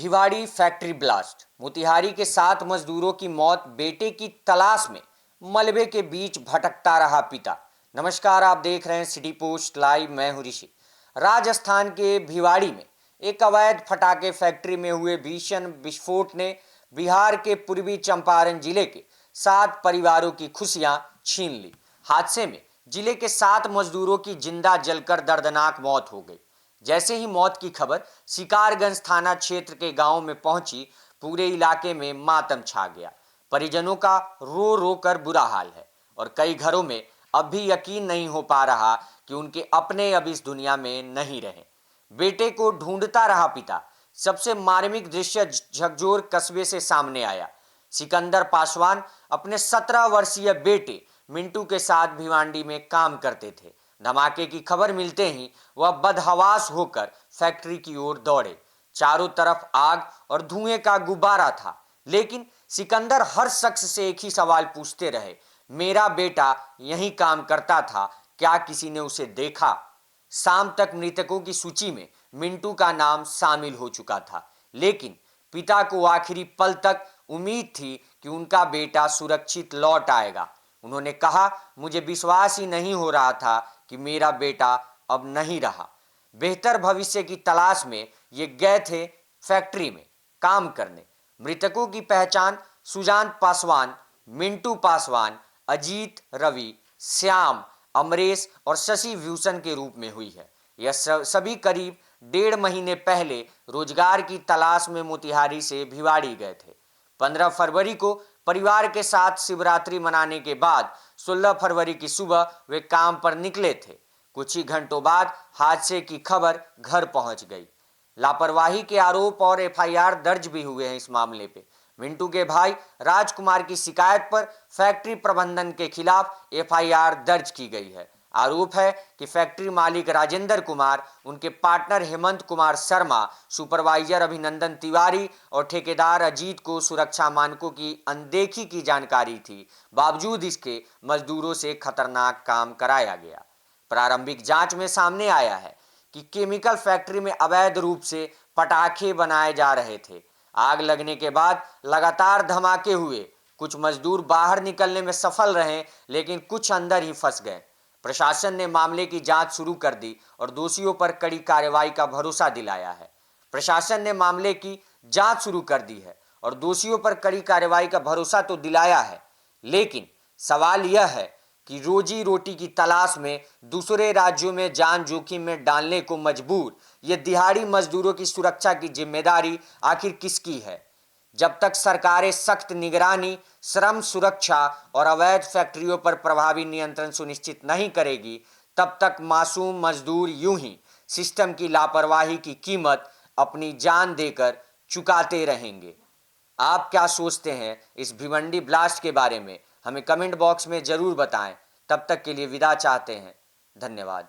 Bhiwadi factory blast. Motihari के 7 मजदूरों की मौत। बेटे की तलाश में मलबे के बीच भटकता रहा पिता। नमस्कार, आप देख रहे हैं सिटी पोस्ट लाइव। मैं हूं ऋषि। राजस्थान के भिवाड़ी में एक अवैध पटाखे फैक्ट्री में हुए भीषण विस्फोट ने बिहार के पूर्वी चंपारण जिले के 7 परिवारों की खुशियां छीन ली। हादसे में जिले के 7 मजदूरों की जिंदा जलकर दर्दनाक मौत हो गई। जैसे ही मौत की खबर शिकारगंज थाना क्षेत्र के गांव में पहुंची, पूरे इलाके में मातम छा गया। परिजनों का रो रो कर बुरा हाल है और कई घरों में अब भी यकीन नहीं हो पा रहा कि उनके अपने अब इस दुनिया में नहीं रहे। बेटे को ढूंढता रहा पिता। सबसे मार्मिक दृश्य झकझोर कस्बे से सामने आया। सिकंदर पासवान अपने 17 वर्षीय बेटे मिंटू के साथ भिवांडी में काम करते थे। धमाके की खबर मिलते ही वह बदहवास होकर फैक्ट्री की ओर दौड़े। चारों तरफ आग और धुएं का गुब्बारा था, लेकिन सिकंदर हर शख्स से एक ही सवाल पूछते रहे, मेरा बेटा यहीं काम करता था, क्या किसी ने उसे देखा? शाम तक मृतकों की सूची में मिंटू का नाम शामिल हो चुका था, लेकिन पिता को आखिरी पल तक उम्मीद थी कि उनका बेटा सुरक्षित लौट आएगा। उन्होंने कहा, मुझे विश्वास ही नहीं हो रहा था कि मेरा बेटा अब नहीं रहा। बेहतर भविष्य की तलाश में ये गए थे फैक्ट्री में काम करने। मृतकों की पहचान सुजान पासवान, मिंटू पासवान, अजीत, रवि, श्याम, अमरेश और शशि भूषण के रूप में हुई है। यह सभी करीब 1.5 महीने पहले रोजगार की तलाश में मोतिहारी से भिवाड़ी गए थे। 15 फरवरी को परिवार के साथ शिवरात्रि मनाने के बाद 16 फरवरी की सुबह वे काम पर निकले थे। कुछ ही घंटों बाद हादसे की खबर घर पहुंच गई। लापरवाही के आरोप और एफआईआर दर्ज भी हुए हैं इस मामले पे। मिंटू के भाई राजकुमार की शिकायत पर फैक्ट्री प्रबंधन के खिलाफ एफआईआर दर्ज की गई है। आरोप है कि फैक्ट्री मालिक राजेंद्र कुमार, उनके पार्टनर हेमंत कुमार शर्मा, सुपरवाइजर अभिनंदन तिवारी और ठेकेदार अजीत को सुरक्षा मानकों की अनदेखी की जानकारी थी। बावजूद इसके मजदूरों से खतरनाक काम कराया गया। प्रारंभिक जांच में सामने आया है कि केमिकल फैक्ट्री में अवैध रूप से पटाखे बनाए जा रहे थे। आग लगने के बाद लगातार धमाके हुए। कुछ मजदूर बाहर निकलने में सफल रहे, लेकिन कुछ अंदर ही फंस गए। प्रशासन ने मामले की जांच शुरू कर दी और दोषियों पर कड़ी कार्रवाई का भरोसा दिलाया है। प्रशासन ने मामले की जांच शुरू कर दी है और दोषियों पर कड़ी कार्रवाई का भरोसा तो दिलाया है, लेकिन सवाल यह है कि रोजी रोटी की तलाश में दूसरे राज्यों में जान जोखिम में डालने को मजबूर ये दिहाड़ी मजदूरों की सुरक्षा की जिम्मेदारी आखिर किसकी है? जब तक सरकारें सख्त निगरानी, श्रम सुरक्षा और अवैध फैक्ट्रियों पर प्रभावी नियंत्रण सुनिश्चित नहीं करेगी, तब तक मासूम मजदूर यूं ही सिस्टम की लापरवाही की कीमत अपनी जान देकर चुकाते रहेंगे। आप क्या सोचते हैं इस भिवंडी ब्लास्ट के बारे में? हमें कमेंट बॉक्स में जरूर बताएं। तब तक के लिए विदा चाहते हैं। धन्यवाद।